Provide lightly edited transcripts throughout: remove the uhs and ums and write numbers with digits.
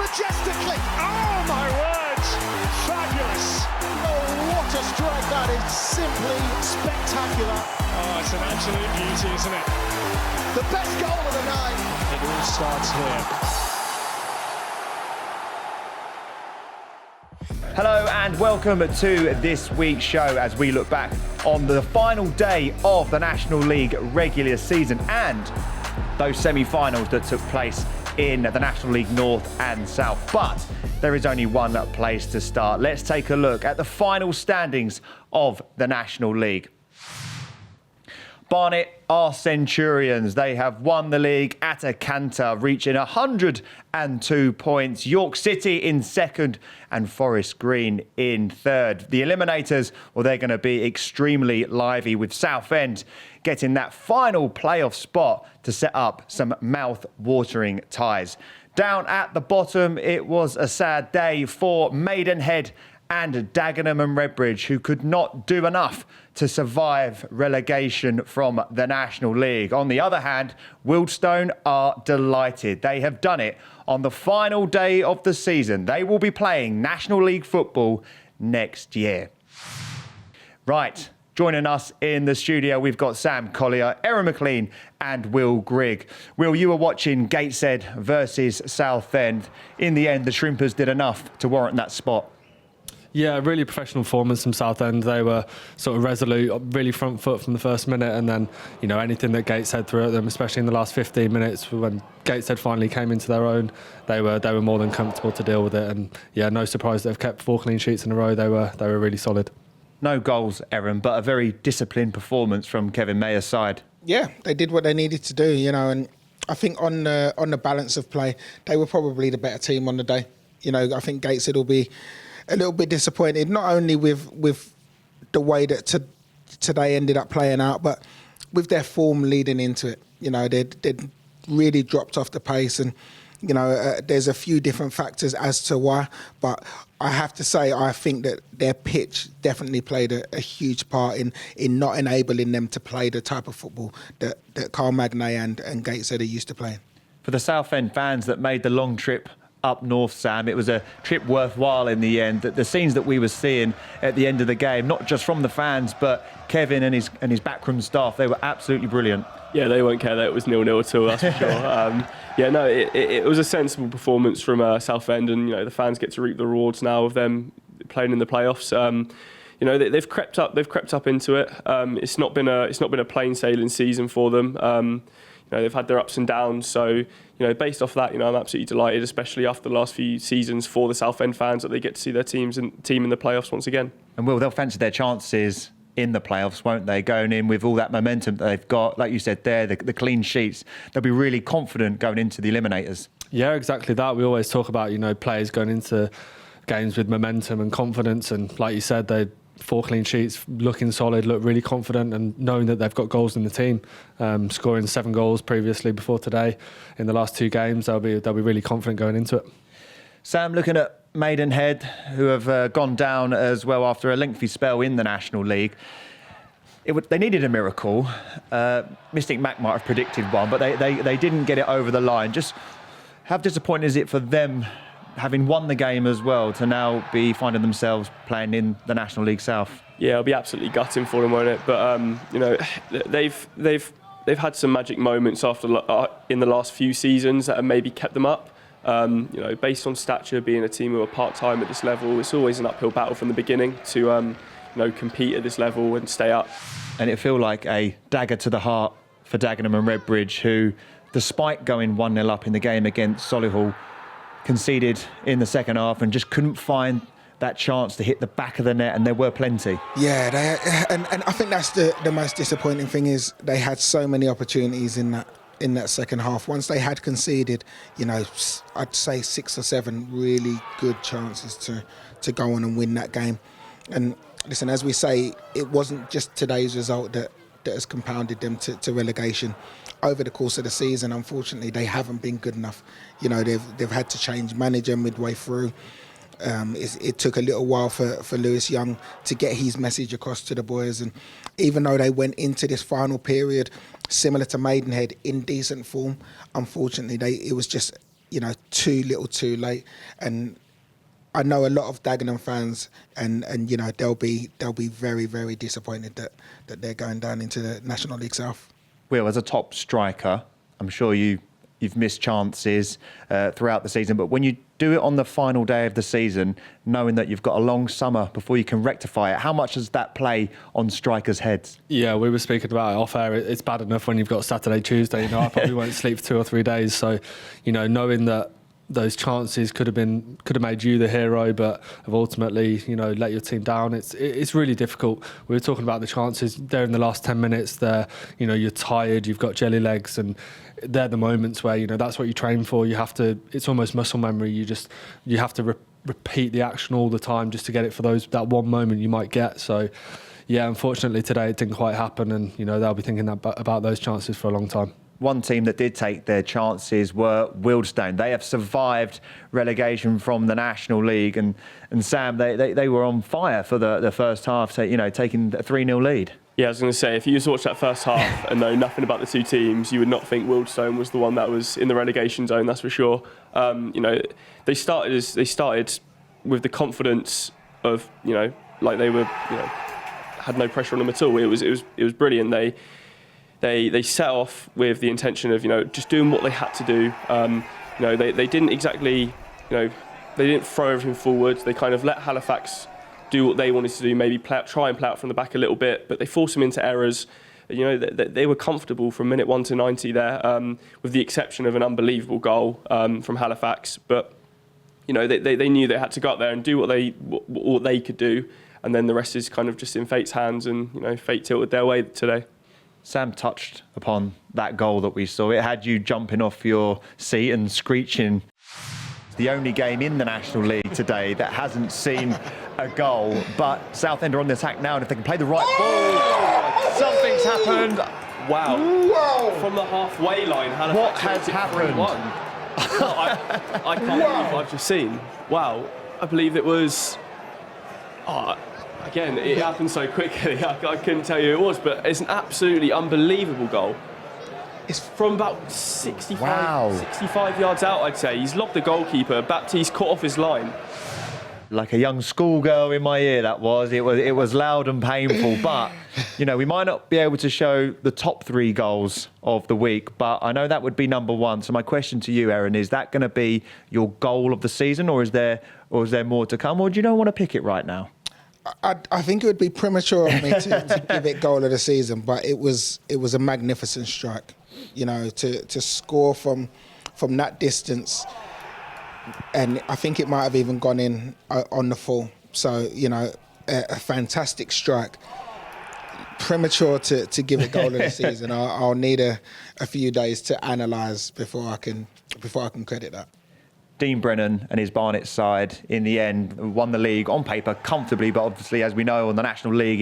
majestically. Oh my word! Fabulous! Oh, what a strike that is! Simply spectacular. Oh, it's an absolute beauty, isn't it? The best goal of the night. It all starts here. Hello and welcome to this week's show as we look back on the final day of the National League regular season and those semi-finals that took place in the National League North and South. But there is only one place to start. Let's take a look at the final standings of the National League. Barnet are Centurions. They have won the league at a canter, reaching 102 points. York City in second and Forest Green in third. The Eliminators, well, they're going to be extremely lively with Southend getting that final playoff spot to set up some mouth-watering ties. Down at the bottom, it was a sad day for Maidenhead and Dagenham and Redbridge, who could not do enough to survive relegation from the National League. On the other hand, Wealdstone are delighted. They have done it on the final day of the season. They will be playing National League football next year. Right, joining us in the studio, we've got Sam Collier, Aaron McLean and Will Grigg. Will, you were watching Gateshead versus Southend. In the end, the Shrimpers did enough to warrant that spot. Yeah, really professional performance from Southend. They were sort of resolute, really front foot from the first minute, and then, you know, anything that Gateshead threw at them, especially in the last 15 minutes when Gateshead finally came into their own, they were more than comfortable to deal with it. And yeah, no surprise they've kept 4 clean sheets in a row. They were really solid. No goals, Aaron, but a very disciplined performance from Kevin Mayer's side. Yeah, they did what they needed to do, you know, and I think on the balance of play, they were probably the better team on the day. You know, I think Gateshead will be a little bit disappointed, not only with the way that today ended up playing out, but with their form leading into it. You know, they'd really dropped off the pace, and you know, there's a few different factors as to why. But I have to say, I think that their pitch definitely played a huge part in not enabling them to play the type of football that Carl Magnay and Gateshead are used to playing. For the Southend fans that made the long trip up north, Sam, it was a trip worthwhile in the end. The scenes that we were seeing at the end of the game, not just from the fans, but Kevin and his backroom staff, they were absolutely brilliant. Yeah, they won't care that it was 0-0 at all, that's for sure. It was a sensible performance from Southend, and you know the fans get to reap the rewards now of them playing in the playoffs. You know they've crept up into it. It's not been a plain sailing season for them. You know, they've had their ups and downs, so you know, based off that, you know, I'm absolutely delighted, especially after the last few seasons for the Southend fans, that they get to see their team in the playoffs once again. And they'll fancy their chances in the playoffs, won't they? Going in with all that momentum that they've got, like you said there, the clean sheets, they'll be really confident going into the eliminators. Yeah, exactly that. We always talk about, you know, players going into games with momentum and confidence, and like you said, they 4 clean sheets, looking solid, look really confident, and knowing that they've got goals in the team, scoring 7 goals previously before today in the last 2 games, they'll be really confident going into it. Sam, looking at Maidenhead, who have gone down as well after a lengthy spell in the National League. They needed a miracle. Mystic Mac might have predicted one, but they didn't get it over the line. Just how disappointing is it for them, having won the game as well, to now be finding themselves playing in the National League South? Yeah, it'll be absolutely gutting for them, won't it? But you know, they've had some magic moments in the last few seasons that have maybe kept them up. You know, based on stature, being a team who are part-time at this level, it's always an uphill battle from the beginning to you know, compete at this level and stay up. And it feel like a dagger to the heart for Dagenham and Redbridge, who, despite going 1-0 up in the game against Solihull, conceded in the second half and just couldn't find that chance to hit the back of the net, and there were plenty. Yeah, and I think that's the most disappointing thing, is they had so many opportunities in that second half. Once they had conceded, you know, I'd say 6 or 7 really good chances to go on and win that game. And listen, as we say, it wasn't just today's result that has compounded them to relegation. Over the course of the season, unfortunately, they haven't been good enough. You know, they've had to change manager midway through. It took a little while for Lewis Young to get his message across to the boys, and even though they went into this final period similar to Maidenhead in decent form, unfortunately it was just too little, too late. And I know a lot of Dagenham fans, and they'll be very, very disappointed that they're going down into the National League South. Will, as a top striker, I'm sure you've missed chances throughout the season, but when you do it on the final day of the season, knowing that you've got a long summer before you can rectify it, how much does that play on strikers' heads? Yeah, we were speaking about it off air. It's bad enough when you've got Saturday, Tuesday. I probably won't sleep for 2 or 3 days. So, knowing that those chances could have made you the hero, but have ultimately, let your team down. It's really difficult. We were talking about the chances there in the last 10 minutes. There, you're tired, you've got jelly legs, and they're the moments where that's what you train for. You have to. It's almost muscle memory. You have to repeat the action all the time just to get it for that one moment you might get. So, yeah, unfortunately today it didn't quite happen, and they'll be thinking about those chances for a long time. One team that did take their chances were Wealdstone. They have survived relegation from the National League, and Sam, they were on fire for the first half, taking a 3-0 lead. Yeah, I was going to say, if you watch that first half and know nothing about the two teams, you would not think Wealdstone was the one that was in the relegation zone, that's for sure. They started with the confidence of, like they were, had no pressure on them at all. It was brilliant. They set off with the intention of, just doing what they had to do. They didn't exactly, they didn't throw everything forward. They kind of let Halifax do what they wanted to do, maybe try and play out from the back a little bit, but they forced them into errors. They were comfortable from minute 1 to 90 there, with the exception of an unbelievable goal from Halifax. But they knew they had to go up there and do what they could do, and then the rest is kind of just in fate's hands, and fate tilted their way today. Sam touched upon that goal that we saw. It had you jumping off your seat and screeching. It's the only game in the National League today that hasn't seen a goal, but Southend are on the attack now, and if they can play the right ball, something's happened. Wow. Whoa. From the halfway line, Halifax. What has happened? I can't believe what I've just seen. Wow. I believe it was... Again, it happened so quickly, I couldn't tell you who it was, but it's an absolutely unbelievable goal. It's from about 65 yards out, I'd say. He's lobbed the goalkeeper. Baptiste caught off his line. Like a young schoolgirl in my ear, that was. It was loud and painful, but, we might not be able to show the top 3 goals of the week, but I know that would be number 1. So my question to you, Erin, is that going to be your goal of the season, or is there more to come, or do you not want to pick it right now? I think it would be premature of me to give it goal of the season, but it was a magnificent strike. To score from that distance, and I think it might have even gone in on the full. So a fantastic strike. Premature to give it goal of the season. I'll need a few days to analyse before I can credit that. Dean Brennan and his Barnet side, in the end, won the league on paper comfortably, but obviously, as we know, on the National League,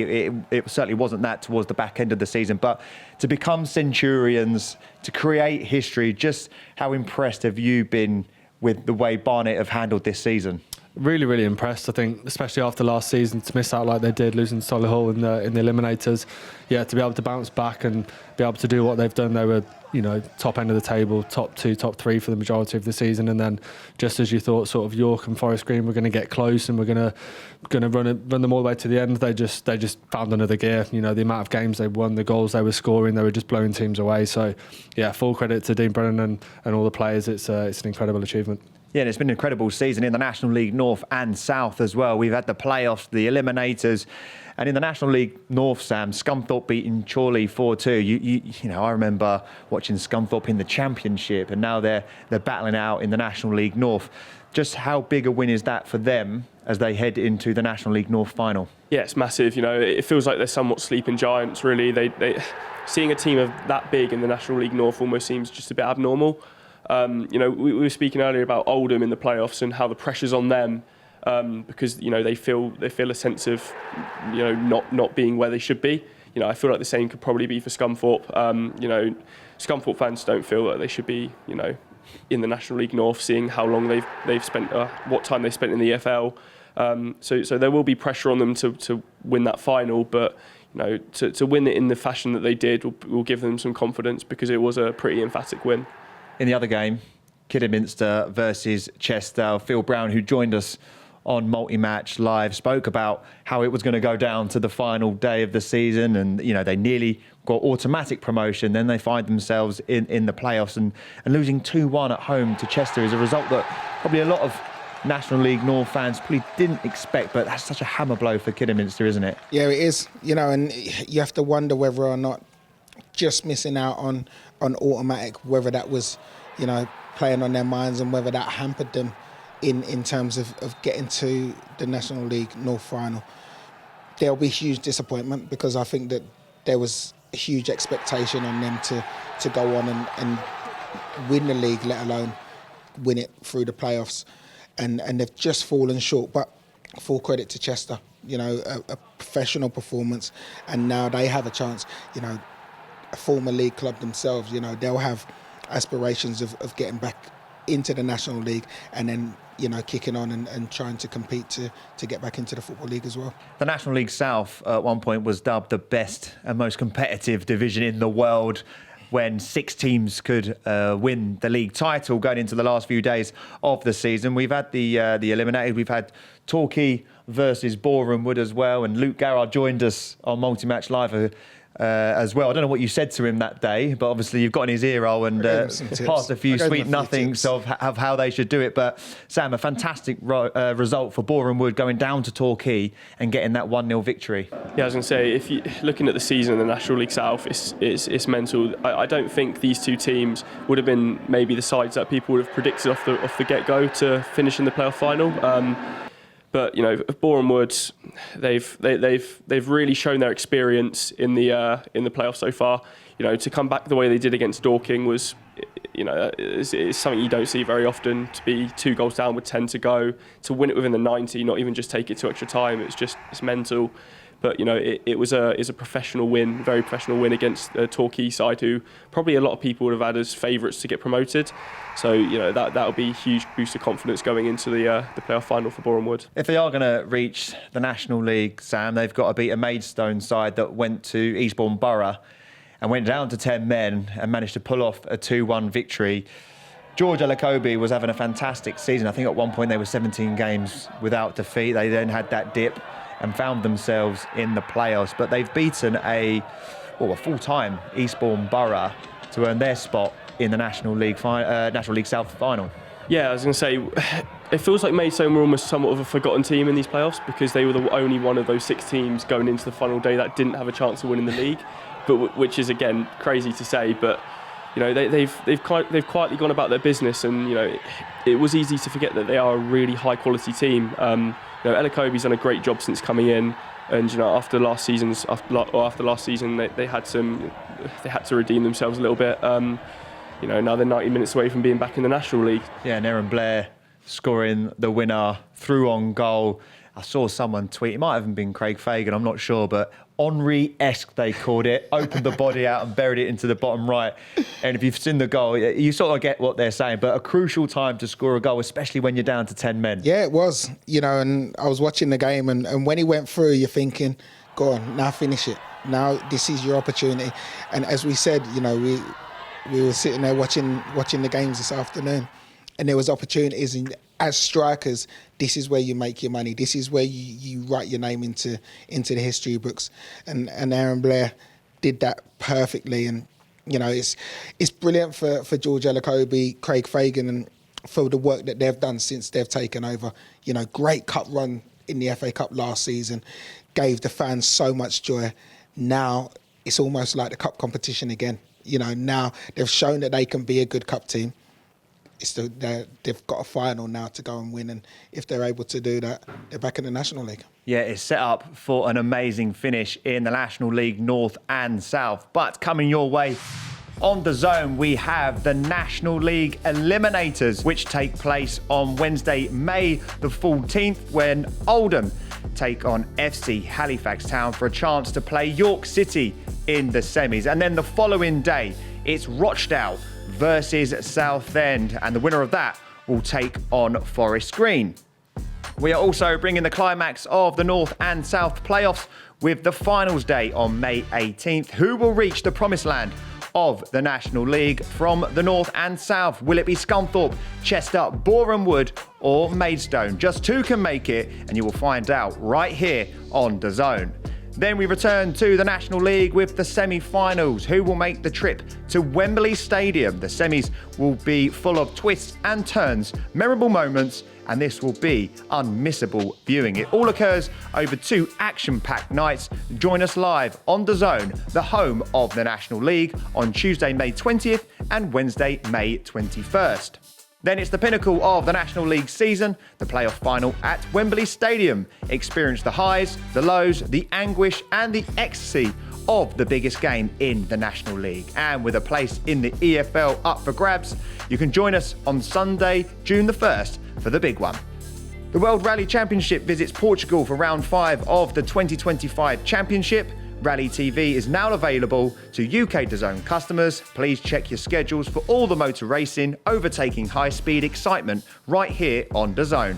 it certainly wasn't that towards the back end of the season. But to become Centurions, to create history, just how impressed have you been with the way Barnet have handled this season? Really, really impressed. I think, especially after last season, to miss out like they did, losing Solihull in the eliminators. Yeah, to be able to bounce back and be able to do what they've done. They were, top end of the table, top 2, top 3 for the majority of the season, and then just as you thought, sort of York and Forest Green were going to get close and we're going to run them all the way to the end. They just found another gear. The amount of games they won, the goals they were scoring, they were just blowing teams away. So, yeah, full credit to Dean Brennan and all the players. It's an incredible achievement. Yeah, and it's been an incredible season in the National League North and South as well. We've had the playoffs, the eliminators, and in the National League North, Sam, Scunthorpe beating Chorley 4-2. I remember watching Scunthorpe in the Championship, and now they're battling out in the National League North. Just how big a win is that for them as they head into the National League North final? Yeah, it's massive. It feels like they're somewhat sleeping giants, really. They seeing a team of that big in the National League North almost seems just a bit abnormal. We were speaking earlier about Oldham in the playoffs and how the pressure's on them because they feel a sense of not being where they should be. I feel like the same could probably be for Scunthorpe. Scunthorpe fans don't feel that they should be in the National League North, seeing how long they've spent, what time they spent in the EFL. So there will be pressure on them to win that final, but to win it in the fashion that they did will give them some confidence because it was a pretty emphatic win. In the other game, Kidderminster versus Chester. Phil Brown, who joined us on Multi-Match Live, spoke about how it was going to go down to the final day of the season, and they nearly got automatic promotion. Then they find themselves in the playoffs and losing 2-1 at home to Chester is a result that probably a lot of National League North fans probably didn't expect, but that's such a hammer blow for Kidderminster, isn't it? Yeah, it is. And you have to wonder whether or not just missing out on automatic, whether that was, playing on their minds, and whether that hampered them in terms of getting to the National League North final. There'll be huge disappointment, because I think that there was a huge expectation on them to go on and win the league, let alone win it through the playoffs. And they've just fallen short, but full credit to Chester, a professional performance, and now they have a chance, a former league club themselves, they'll have aspirations of getting back into the National League, and then kicking on and trying to compete to get back into the Football League as well. The National League South at one point was dubbed the best and most competitive division in the world, when 6 teams could win the league title going into the last few days of the season. We've had the eliminated. We've had Torquay versus Boreham Wood as well, and Luke Garrard joined us on Multi-Match Live as well. I don't know what you said to him that day, but obviously you've got in his ear roll and passed a few sweet nothings of how they should do it. But Sam, a fantastic result for Boreham Wood, going down to Torquay and getting that 1-0 victory. Yeah, I was going to say, if you looking at the season in the National League South, it's mental. I don't think these two teams would have been maybe the sides that people would have predicted off the get-go to finish in the playoff final. But Boreham Wood, they've really shown their experience in the playoffs so far. To come back the way they did against Dorking was, is something you don't see very often. To be 2 goals down with 10 to go, to win it within the 90, not even just take it to extra time. It's mental. But it was a professional win, very professional win against the Torquay side, who probably a lot of people would have had as favourites to get promoted. So that'll be a huge boost of confidence going into the playoff final for Boreham Wood. If they are going to reach the National League, Sam, they've got to beat a Maidstone side that went to Eastbourne Borough and went down to 10 men and managed to pull off a 2-1 victory. George Elokobi was having a fantastic season. I think at one point they were 17 games without defeat. They then had that dip and found themselves in the playoffs. But they've beaten a full-time Eastbourne Borough to earn their spot in the National League South final. Yeah, I was going to say, it feels like Maidstone were almost somewhat of a forgotten team in these playoffs, because they were the only one of those 6 teams going into the final day that didn't have a chance of winning the league. But which is, again, crazy to say. But they've quietly gone about their business, and it was easy to forget that they are a really high quality team. Elokobi's done a great job since coming in, and after last season they had to redeem themselves a little bit. Now they're 90 minutes away from being back in the National League. Yeah, and Aaron Blair scoring the winner through on goal. I saw someone tweet, it might have been Craig Fagan, I'm not sure, but Henry-esque they called it, opened the body out and buried it into the bottom right. And if you've seen the goal, you sort of get what they're saying, but a crucial time to score a goal, especially when you're down to 10 men. Yeah, it was, and I was watching the game, and when he went through, you're thinking, go on, now finish it. Now this is your opportunity. And as we said, we were sitting there watching the games this afternoon, and there was opportunities, and as strikers, this is where you make your money. This is where you write your name into the history books. And Aaron Blair did that perfectly. And it's brilliant for George Elokobi, Craig Fagan, and for the work that they've done since they've taken over. Great cup run in the FA Cup last season, gave the fans so much joy. Now it's almost like the cup competition again. Now they've shown that they can be a good cup team. They've got a final now to go and win, and if they're able to do that, they're back in the National League. Yeah, it's set up for an amazing finish in the National League North and South. But coming your way on DAZN, we have the National League Eliminators, which take place on Wednesday, May the 14th, when Oldham take on FC Halifax Town for a chance to play York City in the semis. And then the following day, it's Rochdale versus Southend, and the winner of that will take on Forest Green. We are also bringing the climax of the North and South playoffs with the finals day on May 18th. Who will reach the promised land of the National League from the north and south. Will it be Scunthorpe, Chester, Boreham Wood or Maidstone? Just 2 can make it, and you will find out right here on DAZN. Then we return to the National League with the semi-finals. Who will make the trip to Wembley Stadium? The semis will be full of twists and turns, memorable moments, and this will be unmissable viewing. It all occurs over 2 action-packed nights. Join us live on DAZN, the home of the National League, on Tuesday, May 20th and Wednesday, May 21st. Then it's the pinnacle of the National League season, the playoff final at Wembley Stadium. Experience the highs, the lows, the anguish and the ecstasy of the biggest game in the National League. And with a place in the EFL up for grabs, you can join us on Sunday, June the 1st for the big one. The World Rally Championship visits Portugal for round 5 of the 2025 Championship. Rally TV is now available to UK DAZN customers. Please check your schedules for all the motor racing, overtaking high-speed excitement right here on DAZN.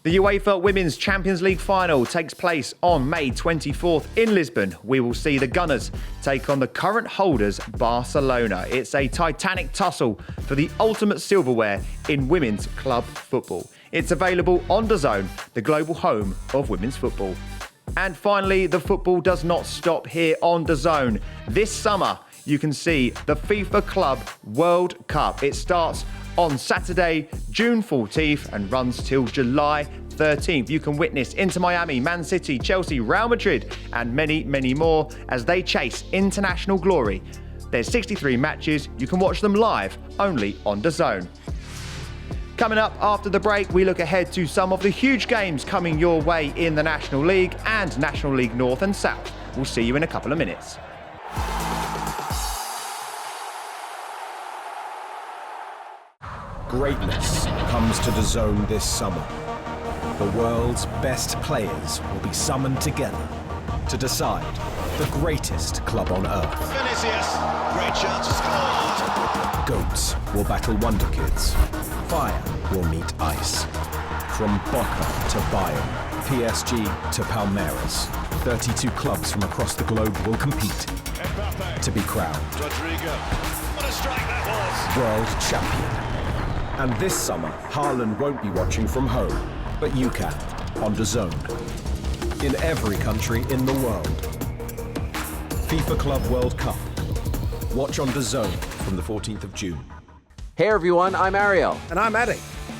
The UEFA Women's Champions League final takes place on May 24th in Lisbon. We will see the Gunners take on the current holders Barcelona. It's a titanic tussle for the ultimate silverware in women's club football. It's available on DAZN, the global home of women's football. And finally, the football does not stop here on DAZN. This summer, you can see the FIFA Club World Cup. It starts on Saturday, June 14th and runs till July 13th. You can witness Inter Miami, Man City, Chelsea, Real Madrid and many, many more as they chase international glory. There's 63 matches. You can watch them live only on DAZN. Coming up after the break, we look ahead to some of the huge games coming your way in the National League and National League North and South. We'll see you in a couple of minutes. Greatness comes to DAZN this summer. The world's best players will be summoned together to decide the greatest club on earth. Vinicius, great chance to score. Goats will battle Wonder Kids. Fire will meet ice. From Boca to Bayern, PSG to Palmeiras, 32 clubs from across the globe will compete Mbappe, to be crowned Rodrigo. What a strike that was. world champion. And this summer, Haaland won't be watching from home, but you can, on DAZN. In every country in the world. FIFA Club World Cup. Watch on DAZN from the 14th of June. Hey everyone, I'm Ariel. And I'm Ade.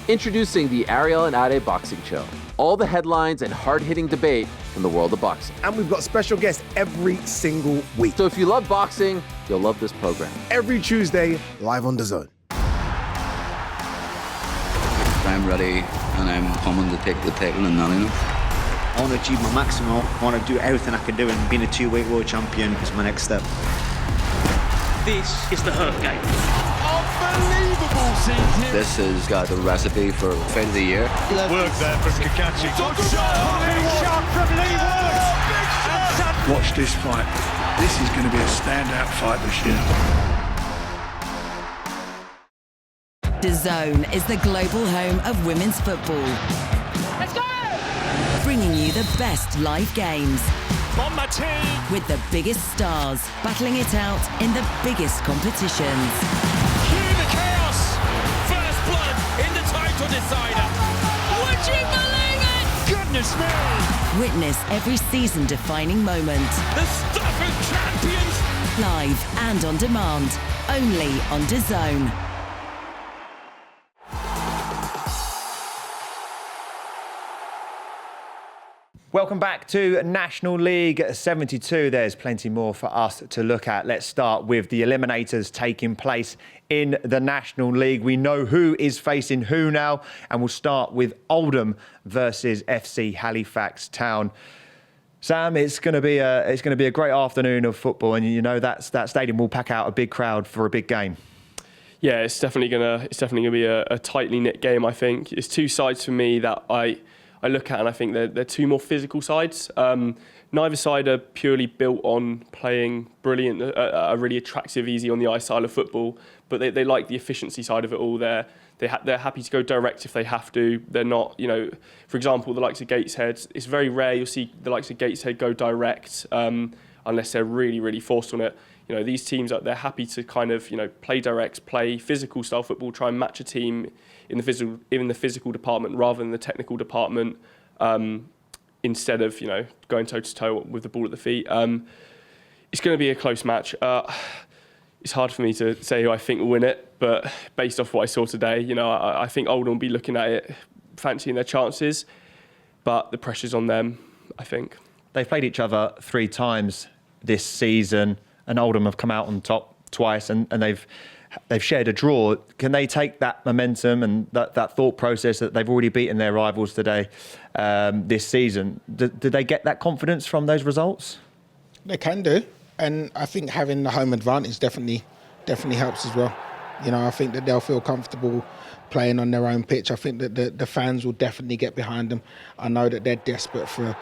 Introducing the Ariel and Ade Boxing Show. All the headlines and hard-hitting debate from the world of boxing. And we've got special guests every single week. So if you love boxing, you'll love this program. Every Tuesday, live on DAZN. I'm ready and I'm coming to take the title in Nottingham. I want to achieve my maximum. I want to do everything I can do, and being a 2-weight world champion is my next step. This is the Hurt Game. Unbelievable season. This has got the recipe for fight of the year. Work there from Kakachi. Good shot from Lee Woods. Watch this fight. This is going to be a standout fight this year. DAZN is the global home of women's football. Let's go! Bringing you the best live games. On my team. With the biggest stars battling it out in the biggest competitions. Cue the chaos. First blood in the title decider. Would you believe it? Goodness me. Witness every season-defining moment. The stuff of champions. Live and on demand. Only on DAZN. Welcome back to National League 72. There's plenty more for us to look at. Let's start with the eliminators taking place in the National League. We know who is facing who now, and we'll start with Oldham versus FC Halifax Town. Sam, it's going to be a great afternoon of football, and you know that stadium will pack out a big crowd for a big game. Yeah, it's definitely gonna be a tightly knit game. I think it's two sides for me that I look at, and I think they're two more physical sides. Neither side are purely built on playing brilliant, a really attractive, easy on the eye style of football, but they like the efficiency side of it all. They're happy to go direct if they have to. They're not, for example, the likes of Gateshead. It's very rare you'll see the likes of Gateshead go direct. unless they're really, really forced on it. You know, these teams, they're happy to kind of, you know, play direct, play physical style football, try and match a team in the physical department rather than the technical department, instead of, you know, going toe-to-toe with the ball at the feet. It's going to be a close match. It's hard for me to say who I think will win it, but based off what I saw today, you know, I think Oldham will be looking at it, fancying their chances, but the pressure's on them, I think. They've played each other 3 times this season, and Oldham have come out on top twice, and they've shared a draw. Can they take that momentum and that thought process that they've already beaten their rivals today this season? Did they get that confidence from those results? They can do. And I think having the home advantage definitely helps as well. You know, I think that they'll feel comfortable playing on their own pitch. I think that the fans will definitely get behind them. I know that they're desperate for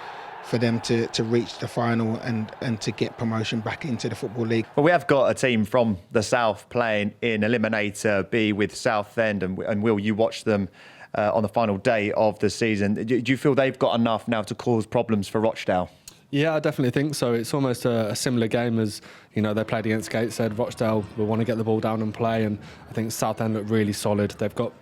them to reach the final and to get promotion back into the Football League. Well, we have got a team from the South playing in Eliminator B with Southend, and Will, you watched them on the final day of the season. Do you feel they've got enough now to cause problems for Rochdale? Yeah, I definitely think so. It's almost a similar game as, you know, they played against Gateshead. Rochdale will want to get the ball down and play, and I think Southend look really solid. They've got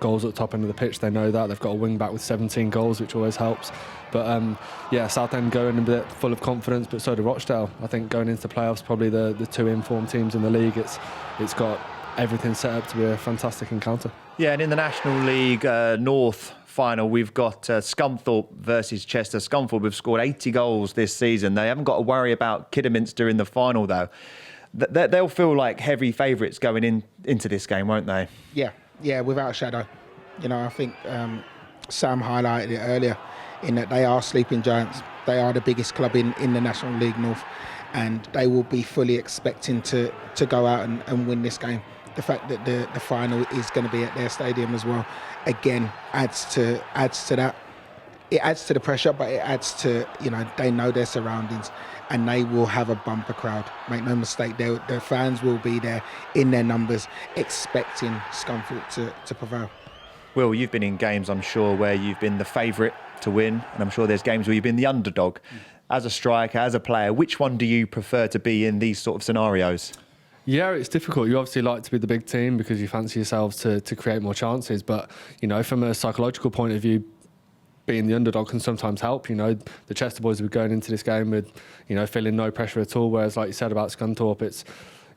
goals at the top end of the pitch. They know that. They've got a wing back with 17 goals, which always helps. But yeah, Southend going a bit full of confidence, but so do Rochdale. I think going into the playoffs, probably the 2 informed teams in the league. It's got everything set up to be a fantastic encounter. Yeah, and in the National League North final, we've got Scunthorpe versus Chester. Scunthorpe have scored 80 goals this season. They haven't got to worry about Kidderminster in the final, though. They'll feel like heavy favourites going into this game, won't they? Yeah, without a shadow. You know, I think Sam highlighted it earlier in that they are sleeping giants. They are the biggest club in the National League North, and they will be fully expecting to go out and win this game. The fact that the final is going to be at their stadium as well, again, adds to that. It adds to the pressure, but it adds to, you know, they know their surroundings and they will have a bumper crowd. Make no mistake, their fans will be there in their numbers, expecting Scunthorpe to prevail. Will, you've been in games, I'm sure, where you've been the favourite to win, and I'm sure there's games where you've been the underdog. As a striker, as a player, which one do you prefer to be in these sort of scenarios? Yeah, it's difficult. You obviously like to be the big team because you fancy yourselves to create more chances. But, you know, from a psychological point of view, being the underdog can sometimes help. You know, the Chester boys were going into this game with, you know, feeling no pressure at all. Whereas, like you said about Scunthorpe, it's,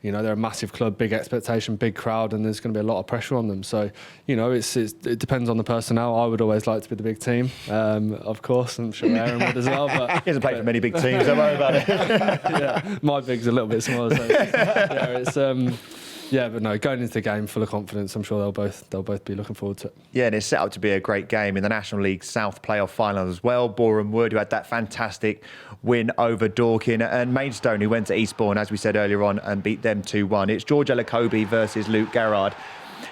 you know, they're a massive club, big expectation, big crowd, and there's going to be a lot of pressure on them. So, you know, it depends on the personnel. I would always like to be the big team, of course. I'm sure Aaron would as well. But he hasn't played for many big teams, don't worry about it. Yeah, my big's a little bit smaller. So it's yeah, but no, going into the game full of confidence, I'm sure they'll both be looking forward to it. Yeah, and it's set up to be a great game in the National League South playoff final as well. Boreham Wood, who had that fantastic win over Dorking, and Maidstone, who went to Eastbourne, as we said earlier on, and beat them 2-1. It's George Ellacobi versus Luke Garrard.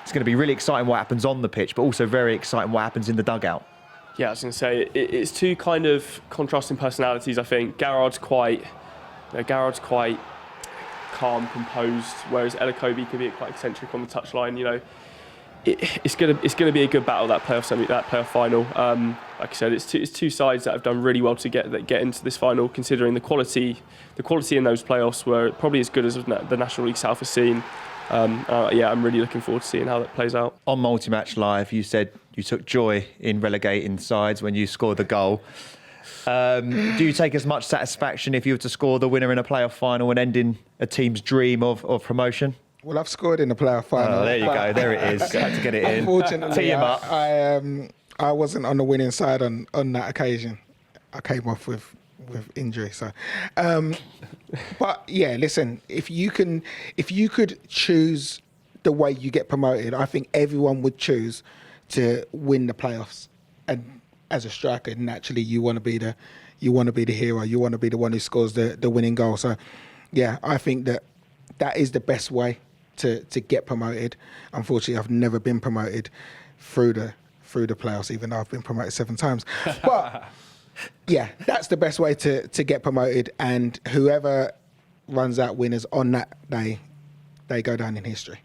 It's going to be really exciting what happens on the pitch, but also very exciting what happens in the dugout. Yeah, I was going to say, it's 2 kind of contrasting personalities, I think. Garrard's quite calm, composed, whereas Ellacobi could be quite eccentric on the touchline. You know, it's gonna be a good battle, that playoff final. Like I said, it's two sides that have done really well to get into this final, considering the quality in those playoffs were probably as good as the National League South has seen. Yeah, I'm really looking forward to seeing how that plays out. On Multi-Match Live, you said you took joy in relegating sides when you scored the goal. Do you take as much satisfaction if you were to score the winner in a playoff final and ending a team's dream of promotion? Well, I've scored in the playoff final. Oh, there you go. There it is. Had to get it in. Unfortunately, Tee him up. I wasn't on the winning side on that occasion. I came off with injury. So, but yeah, listen. If you could choose the way you get promoted, I think everyone would choose to win the playoffs. And as a striker, naturally, you want to be the hero. You want to be the one who scores the winning goal. So, yeah, I think that is the best way to get promoted. Unfortunately, I've never been promoted through the playoffs, even though I've been promoted 7 times. But yeah, that's the best way to get promoted. And whoever runs out winners on that day, they go down in history.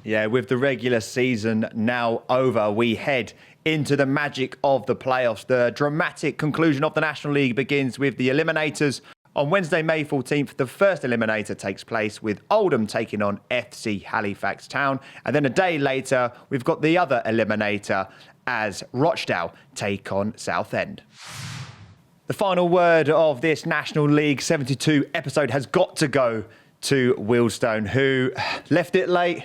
Yeah, with the regular season now over, we head into the magic of the playoffs. The dramatic conclusion of the National League begins with the eliminators On Wednesday, May 14th, the first eliminator takes place with Oldham taking on FC Halifax Town. And then a day later, we've got the other eliminator as Rochdale take on Southend. The final word of this National League 72 episode has got to go to Wealdstone, who left it late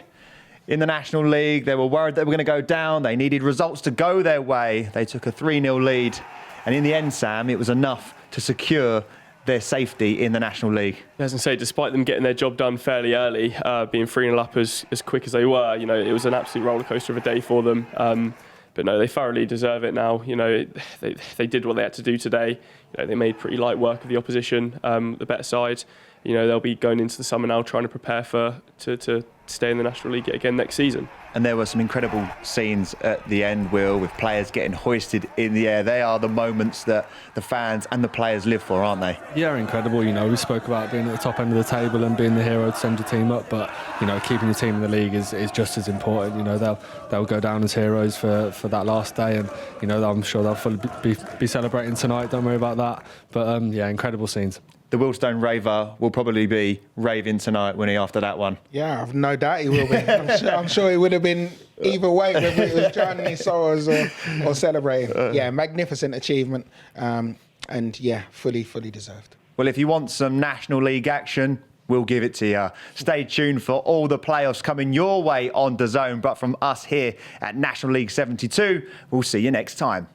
in the National League. They were worried they were going to go down. They needed results to go their way. They took a 3-0 lead. And in the end, Sam, it was enough to secure their safety in the National League. As I say, despite them getting their job done fairly early, being 3-0 up as quick as they were, you know, it was an absolute rollercoaster of a day for them. But no, they thoroughly deserve it now. You know, they did what they had to do today. You know, they made pretty light work of the opposition, the better side. You know, they'll be going into the summer now trying to prepare to stay in the National League again next season. And there were some incredible scenes at the end, Will, with players getting hoisted in the air. They are the moments that the fans and the players live for, aren't they? Yeah, incredible. You know, we spoke about being at the top end of the table and being the hero to send your team up, but, you know, keeping your team in the league is just as important. You know, they'll go down as heroes for that last day, and, you know, I'm sure they'll fully be celebrating tonight. Don't worry about that. But, yeah, incredible scenes. The Wealdstone raver will probably be raving tonight, won't he, after that one? Yeah, I've no doubt he will be. I'm sure he would have been either way, whether it was drowning his sorrows or celebrating. Yeah, magnificent achievement. And yeah, fully deserved. Well, if you want some National League action, we'll give it to you. Stay tuned for all the playoffs coming your way on DAZN. But from us here at National League 72, we'll see you next time.